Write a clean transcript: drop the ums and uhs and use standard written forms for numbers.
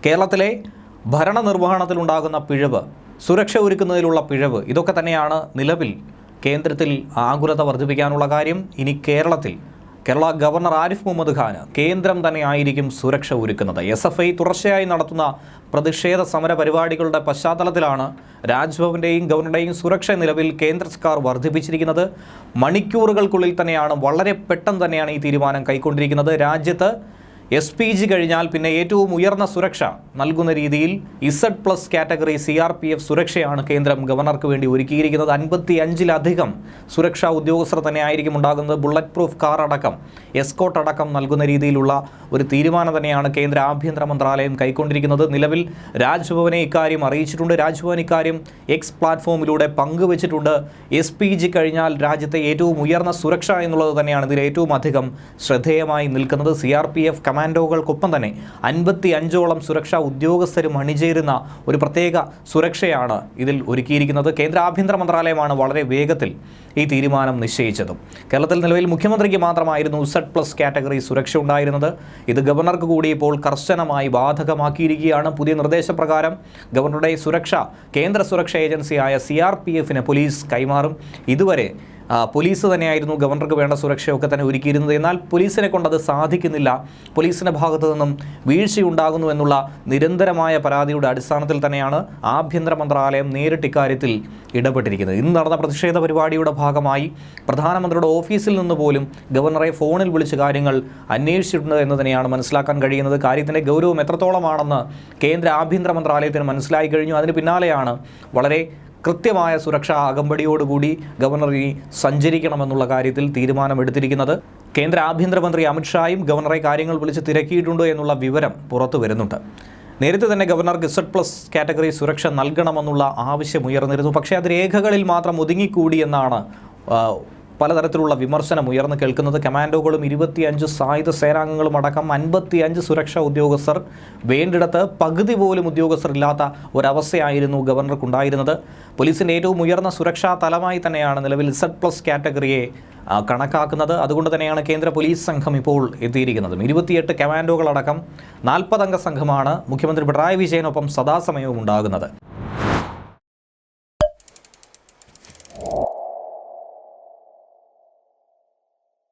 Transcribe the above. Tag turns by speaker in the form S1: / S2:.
S1: കേരളത്തിലെ ഭരണനിർവഹണത്തിലുണ്ടാകുന്ന പിഴവ്, സുരക്ഷ ഒരുക്കുന്നതിലുള്ള പിഴവ്, ഇതൊക്കെ തന്നെയാണ് നിലവിൽ കേന്ദ്രത്തിൽ ആകുലത വർദ്ധിപ്പിക്കാനുള്ള കാര്യം. ഇനി കേരള ഗവർണർ ആരിഫ് മുഹമ്മദ് ഖാന് കേന്ദ്രം തന്നെയായിരിക്കും സുരക്ഷ ഒരുക്കുന്നത്. SFI തുടർച്ചയായി നടത്തുന്ന പ്രതിഷേധ സമര പരിപാടികളുടെ പശ്ചാത്തലത്തിലാണ് രാജ്ഭവന്റെയും ഗവർണറുടെയും സുരക്ഷ നിലവിൽ കേന്ദ്ര സർക്കാർ വർദ്ധിപ്പിച്ചിരിക്കുന്നത്. മണിക്കൂറുകൾക്കുള്ളിൽ തന്നെയാണ്, വളരെ പെട്ടെന്ന് തന്നെയാണ് ഈ തീരുമാനം കൈക്കൊണ്ടിരിക്കുന്നത്. രാജ്യത്ത് SPG കഴിഞ്ഞാൽ പിന്നെ ഏറ്റവും ഉയർന്ന സുരക്ഷ നൽകുന്ന രീതിയിൽ Z+ കാറ്റഗറി CRPF സുരക്ഷയാണ് കേന്ദ്രം ഗവർണർക്ക് വേണ്ടി ഒരുക്കിയിരിക്കുന്നത്. 55-ലധികം സുരക്ഷാ ഉദ്യോഗസ്ഥർ തന്നെയായിരിക്കും ഉണ്ടാകുന്നത്. ബുള്ളറ്റ് പ്രൂഫ് കാർ അടക്കം, എസ്കോട്ട് അടക്കം നൽകുന്ന രീതിയിലുള്ള ഒരു തീരുമാനം തന്നെയാണ് കേന്ദ്ര ആഭ്യന്തര മന്ത്രാലയം കൈക്കൊണ്ടിരിക്കുന്നത്. നിലവിൽ രാജ്ഭവനെ ഇക്കാര്യം അറിയിച്ചിട്ടുണ്ട്. രാജ്ഭവൻ ഇക്കാര്യം X പ്ലാറ്റ്ഫോമിലൂടെ പങ്കുവച്ചിട്ടുണ്ട്. SPG കഴിഞ്ഞാൽ രാജ്യത്തെ ഏറ്റവും ഉയർന്ന സുരക്ഷ എന്നുള്ളത് തന്നെയാണ് ഇതിൽ ഏറ്റവും അധികം ശ്രദ്ധേയമായി നിൽക്കുന്നത്. CRPF കമാൻഡോകൾക്കൊപ്പം തന്നെ 55ഓളം സുരക്ഷാ ഉദ്യോഗസ്ഥരും അണിചേരുന്ന ഒരു പ്രത്യേക സുരക്ഷയാണ് ഇതിൽ ഒരുക്കിയിരിക്കുന്നത്. കേന്ദ്ര ആഭ്യന്തര മന്ത്രാലയമാണ് വളരെ വേഗത്തിൽ ഈ തീരുമാനം നിശ്ചയിച്ചതും. കേരളത്തിൽ നിലവിൽ മുഖ്യമന്ത്രിക്ക് മാത്രമായിരുന്നു Z+ കാറ്റഗറി സുരക്ഷ ഉണ്ടായിരുന്നത്. ഇത് ഗവർണർക്ക് കൂടി ഇപ്പോൾ കർശനമായി ബാധകമാക്കിയിരിക്കുകയാണ്. പുതിയ നിർദ്ദേശപ്രകാരം ഗവർണറുടെ സുരക്ഷ കേന്ദ്ര സുരക്ഷാ ഏജൻസിയായ CRPFന് പോലീസ് കൈമാറും. ഇതുവരെ പോലീസ് തന്നെയായിരുന്നു ഗവർണർക്ക് വേണ്ട സുരക്ഷയൊക്കെ തന്നെ ഒരുക്കിയിരുന്നത്. എന്നാൽ പോലീസിനെ കൊണ്ടത് സാധിക്കുന്നില്ല, പോലീസിൻ്റെ ഭാഗത്തു നിന്നും വീഴ്ചയുണ്ടാകുന്നു എന്നുള്ള നിരന്തരമായ പരാതിയുടെ അടിസ്ഥാനത്തിൽ തന്നെയാണ് ആഭ്യന്തര മന്ത്രാലയം നേരിട്ട് ഇക്കാര്യത്തിൽ ഇടപെട്ടിരിക്കുന്നത്. ഇന്ന് നടന്ന പ്രതിഷേധ പരിപാടിയുടെ ഭാഗമായി പ്രധാനമന്ത്രിയുടെ ഓഫീസിൽ നിന്ന് പോലും ഗവർണറെ ഫോണിൽ വിളിച്ച് കാര്യങ്ങൾ അന്വേഷിച്ചിട്ടുണ്ട് എന്ന് തന്നെയാണ് മനസ്സിലാക്കാൻ കഴിയുന്നത്. കാര്യത്തിൻ്റെ ഗൗരവം എത്രത്തോളമാണെന്ന് കേന്ദ്ര ആഭ്യന്തര മന്ത്രാലയത്തിന് മനസ്സിലായി കഴിഞ്ഞു. അതിന് പിന്നാലെയാണ് വളരെ കൃത്യമായ സുരക്ഷാ അകമ്പടിയോടുകൂടി ഗവർണർ ഇനി സഞ്ചരിക്കണമെന്നുള്ള കാര്യത്തിൽ തീരുമാനമെടുത്തിരിക്കുന്നത്. കേന്ദ്ര ആഭ്യന്തരമന്ത്രി അമിത്ഷായും ഗവർണറെ കാര്യങ്ങൾ വിളിച്ച് തിരക്കിയിട്ടുണ്ട് എന്നുള്ള വിവരം പുറത്തു വരുന്നുണ്ട്. നേരത്തെ തന്നെ ഗവർണർക്ക് Z+ കാറ്റഗറി സുരക്ഷ നൽകണമെന്നുള്ള ആവശ്യമുയർന്നിരുന്നു. പക്ഷേ അത് രേഖകളിൽ മാത്രം ഒതുങ്ങിക്കൂടി എന്നാണ് പലതരത്തിലുള്ള വിമർശനം ഉയർന്നു കേൾക്കുന്നത്. കമാൻഡോകളും 25 സായുധ സേനാംഗങ്ങളും അടക്കം 55 സുരക്ഷാ ഉദ്യോഗസ്ഥർ, വേണ്ടിടത്ത് പകുതി പോലും ഉദ്യോഗസ്ഥർ ഇല്ലാത്ത ഒരവസ്ഥയായിരുന്നു ഗവർണർക്കുണ്ടായിരുന്നത്. പോലീസിൻ്റെ ഏറ്റവും ഉയർന്ന സുരക്ഷാ തലമായി തന്നെയാണ് നിലവിൽ Z+ കാറ്റഗറിയെ കണക്കാക്കുന്നത്. അതുകൊണ്ട് തന്നെയാണ് കേന്ദ്ര പോലീസ് സംഘം ഇപ്പോൾ എത്തിയിരിക്കുന്നത്. 28 കമാൻഡോകളടക്കം 40 അംഗ സംഘമാണ് മുഖ്യമന്ത്രി പിണറായി വിജയനൊപ്പം സദാസമയവും ഉണ്ടാകുന്നത്.